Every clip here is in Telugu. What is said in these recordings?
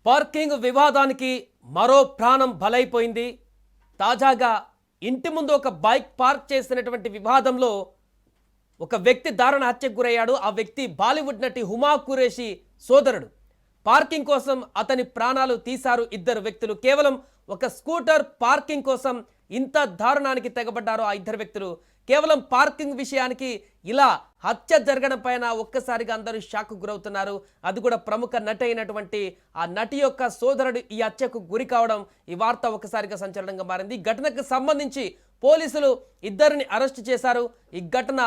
పార్కింగ్ వివాదానికి మరో ప్రాణం బలైపోయింది. తాజాగా ఇంటి ముందు ఒక బైక్ పార్క్ చేసినటువంటి వివాదంలో ఒక వ్యక్తి దారుణ హత్యకు గురయ్యాడు. ఆ వ్యక్తి బాలీవుడ్ నటి హుమా కురేషి సోదరుడు. పార్కింగ్ కోసం అతని ప్రాణాలు తీశారు ఇద్దరు వ్యక్తులు. కేవలం ఒక స్కూటర్ పార్కింగ్ కోసం ఇంత దారుణానికి తెగబడ్డారు ఆ ఇద్దరు వ్యక్తులు. కేవలం పార్కింగ్ విషయానికి ఇలా హత్య జరగడం పైన ఒక్కసారిగా అందరూ షాక్ గురవుతున్నారు. అది కూడా ప్రముఖ నటి అయినటువంటి ఆ నటి యొక్క సోదరుడు ఈ హత్యకు గురి కావడం ఈ వార్త ఒక్కసారిగా సంచలనంగా మారింది. ఈ ఘటనకు సంబంధించి పోలీసులు ఇద్దరిని అరెస్ట్ చేశారు. ఈ ఘటన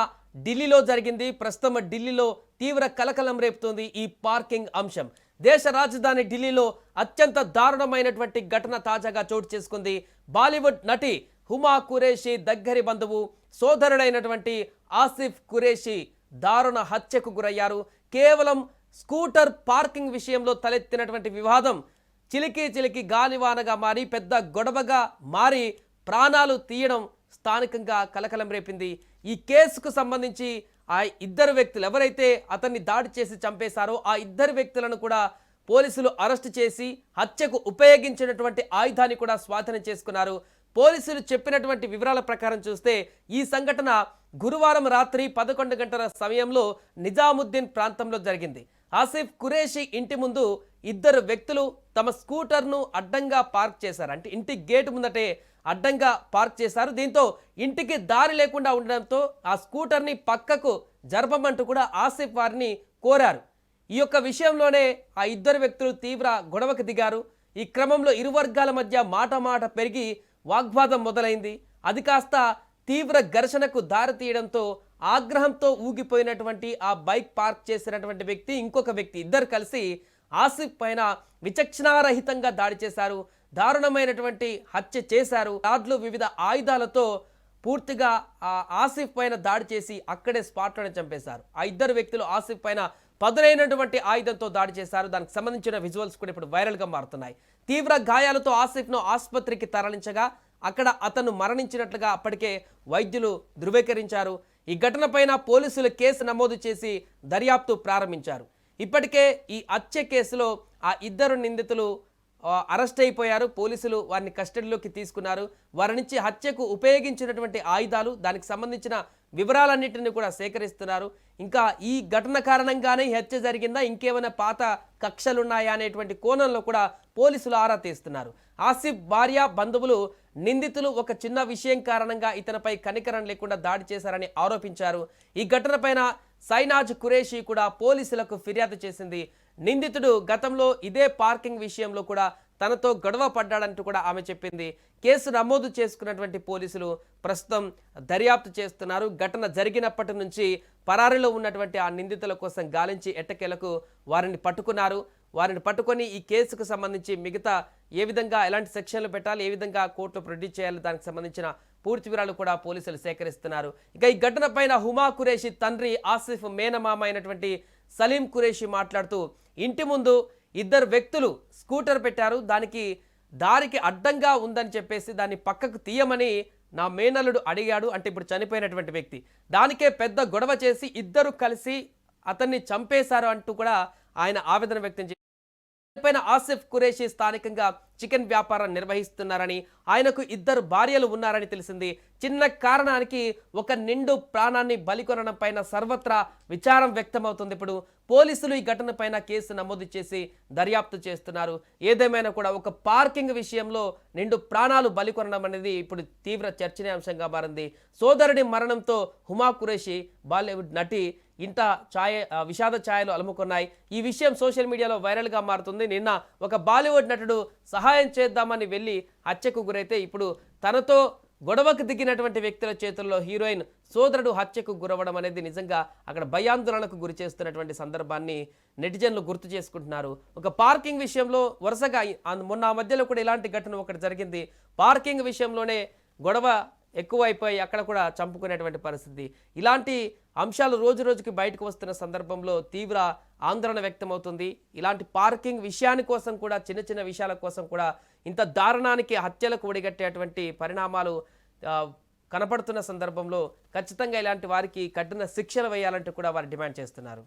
ఢిల్లీలో జరిగింది. ప్రస్తుతం ఢిల్లీలో తీవ్ర కలకలం రేపుతోంది ఈ పార్కింగ్ అంశం. దేశ రాజధాని ఢిల్లీలో అత్యంత దారుణమైనటువంటి ఘటన తాజాగా చోటు చేసుకుంది. బాలీవుడ్ నటి హుమా కురేషి దగ్గరి బంధువు సోదరుడైనటువంటి ఆసిఫ్ కురేషి దారుణ హత్యకు గురయ్యారు. కేవలం స్కూటర్ పార్కింగ్ విషయంలో తలెత్తినటువంటి వివాదం చిలికి గాలివానగా మారి పెద్ద గొడవగా మారి ప్రాణాలు తీయడం స్థానికంగా కలకలం రేపింది. ఈ కేసుకు సంబంధించి ఆ ఇద్దరు వ్యక్తులు ఎవరైతే అతన్ని దాడి చేసి చంపేశారో ఆ ఇద్దరు వ్యక్తులను కూడా పోలీసులు అరెస్ట్ చేసి హత్యకు ఉపయోగించినటువంటి ఆయుధాన్ని కూడా స్వాధీనం చేసుకున్నారు. పోలీసులు చెప్పినటువంటి వివరాల ప్రకారం చూస్తే ఈ సంఘటన గురువారం రాత్రి 11 గంటల సమయంలో నిజాముద్దీన్ ప్రాంతంలో జరిగింది. ఆసిఫ్ కురేషి ఇంటి ముందు ఇద్దరు వ్యక్తులు తమ స్కూటర్ను అడ్డంగా పార్క్ చేశారు. అంటే ఇంటి గేటు ముందటే అడ్డంగా పార్క్ చేశారు. దీంతో ఇంటికి దారి లేకుండా ఉండడంతో ఆ స్కూటర్ని పక్కకు జరపమంటూ కూడా ఆసిఫ్ వారిని కోరారు. ఈ యొక్క విషయంలోనే ఆ ఇద్దరు వ్యక్తులు తీవ్ర గొడవకు దిగారు. ఈ క్రమంలో ఇరు వర్గాల మధ్య మాట పెరిగి వాగ్వాదం మొదలైంది. అది కాస్త తీవ్ర ఘర్షణకు దారితీయడంతో ఆగ్రహంతో ఊగిపోయినటువంటి ఆ బైక్ పార్క్ చేసినటువంటి వ్యక్తి ఇంకొక వ్యక్తి ఇద్దరు కలిసి ఆసిఫ్ పైన విచక్షణారహితంగా దాడి చేశారు. దారుణమైనటువంటి హత్య చేశారు. రాడ్లు వివిధ ఆయుధాలతో పూర్తిగా ఆ ఆసిఫ్ పైన దాడి చేసి అక్కడే స్పాట్లోనే చంపేశారు. ఆ ఇద్దరు వ్యక్తులు ఆసిఫ్ పైన పదునైనటువంటి ఆయుధంతో దాడి చేశారు. దానికి సంబంధించిన విజువల్స్ కూడా ఇప్పుడు వైరల్గా మారుతున్నాయి. తీవ్ర గాయాలతో ఆసిఫ్ను ఆసుపత్రికి తరలించగా అక్కడ అతను మరణించినట్లుగా అప్పటికే వైద్యులు ధృవీకరించారు. ఈ ఘటనపైన పోలీసులు కేసు నమోదు చేసి దర్యాప్తు ప్రారంభించారు. ఇప్పటికే ఈ హత్య కేసులో ఆ ఇద్దరు నిందితులు అరెస్ట్ అయిపోయారు. పోలీసులు వారిని కస్టడీలోకి తీసుకున్నారు. వారి నుంచి హత్యకు ఉపయోగించినటువంటి ఆయుధాలు దానికి సంబంధించిన వివరాలన్నింటినీ కూడా సేకరిస్తున్నారు. ఇంకా ఈ ఘటన కారణంగానే హత్య జరిగిందా, ఇంకేమైనా పాత కక్షలున్నాయా అనేటువంటి కోణంలో కూడా పోలీసులు ఆరా తీస్తున్నారు. ఆసిఫ్ భార్య బంధువులు నిందితులు ఒక చిన్న విషయం కారణంగా ఇతనిపై కనికరం లేకుండా దాడి చేశారని ఆరోపించారు. ఈ ఘటనపైన సైనాజ్ కురేషి కూడా పోలీసులకు ఫిర్యాదు చేసింది. నిందితుడు గతంలో ఇదే పార్కింగ్ విషయంలో కూడా తనతో గొడవ పడ్డాడంటూ కూడా ఆమె చెప్పింది. కేసు నమోదు చేసుకున్నటువంటి పోలీసులు ప్రస్తుతం దర్యాప్తు చేస్తున్నారు. ఘటన జరిగినప్పటి నుంచి పరారీలో ఉన్నటువంటి ఆ నిందితుల కోసం గాలించి ఎట్టకేలకు వారిని పట్టుకున్నారు. వారిని పట్టుకొని ఈ కేసుకు సంబంధించి మిగతా ఏ విధంగా ఎలాంటి సెక్షన్లు పెట్టాలి, ఏ విధంగా కోర్టులో ప్రొడ్యూస్ చేయాలి, దానికి సంబంధించిన పూర్తి వివరాలు కూడా పోలీసులు సేకరిస్తున్నారు. ఇక ఈ ఘటన పైన హుమా కురేషి తండ్రి ఆసిఫ్ మేనమామ అయినటువంటి సలీం కురేషి మాట్లాడుతూ ఇంటి ముందు ఇద్దరు వ్యక్తులు స్కూటర్ పెట్టారు. దారికి అడ్డంగా ఉందని చెప్పేసి దాన్ని పక్కకు తీయమని నా మేనల్లుడు అడిగాడు. అంటే ఇప్పుడు చనిపోయినటువంటి వ్యక్తి దానికే పెద్ద గొడవ చేసి ఇద్దరు కలిసి అతన్ని చంపేశారు అంటూ కూడా ఆయన ఆవేదన వ్యక్తం చేశారు. పైన ఆసిఫ్ కురేషి స్థానికంగా చికెన్ వ్యాపారం నిర్వహిస్తున్నారని, ఆయనకు ఇద్దరు భార్యలు ఉన్నారని తెలిసింది. చిన్న కారణానికి ఒక నిండు ప్రాణాన్ని బలికొనడం పైన సర్వత్రా విచారం వ్యక్తమవుతుంది. ఇప్పుడు పోలీసులు ఈ ఘటన పైన కేసు నమోదు చేసి దర్యాప్తు చేస్తున్నారు. ఏదేమైనా కూడా ఒక పార్కింగ్ విషయంలో నిండు ప్రాణాలు బలికొనడం అనేది ఇప్పుడు తీవ్ర చర్చనీయాంశంగా మారింది. సోదరుడి మరణంతో హుమా కురేషి బాలీవుడ్ నటి ఇంత విషాద ఛాయలు అలుముకున్నాయి. ఈ విషయం సోషల్ మీడియాలో వైరల్గా మారుతుంది. నిన్న ఒక బాలీవుడ్ నటుడు సహాయం చేద్దామని వెళ్ళి హత్యకు గురైతే ఇప్పుడు తనతో గొడవకు దిగినటువంటి వ్యక్తుల చేతుల్లో హీరోయిన్ సోదరుడు హత్యకు గురవడం అనేది నిజంగా అక్కడ భయాందోళనకు గురి చేస్తున్నటువంటి సందర్భాన్ని నెటిజన్లు గుర్తు చేసుకుంటున్నారు. ఒక పార్కింగ్ విషయంలో వరుసగా మొన్న మధ్యలో కూడా ఇలాంటి ఘటన ఒకటి జరిగింది. పార్కింగ్ విషయంలోనే గొడవ ఎక్కువైపోయి అక్కడ కూడా చంపుకునేటువంటి పరిస్థితి. ఇలాంటి అంశాలు రోజుకి బయటకు వస్తున్న సందర్భంలో తీవ్ర ఆందోళన వ్యక్తమవుతుంది. ఇలాంటి పార్కింగ్ విషయాని కోసం కూడా చిన్న విషయాల కోసం కూడా ఇంత దారుణానికి హత్యలకు ఒడిగట్టేటువంటి పరిణామాలు కనపడుతున్న సందర్భంలో ఖచ్చితంగా ఇలాంటి వారికి కఠిన శిక్షలు వేయాలంటూ కూడా వారు డిమాండ్ చేస్తున్నారు.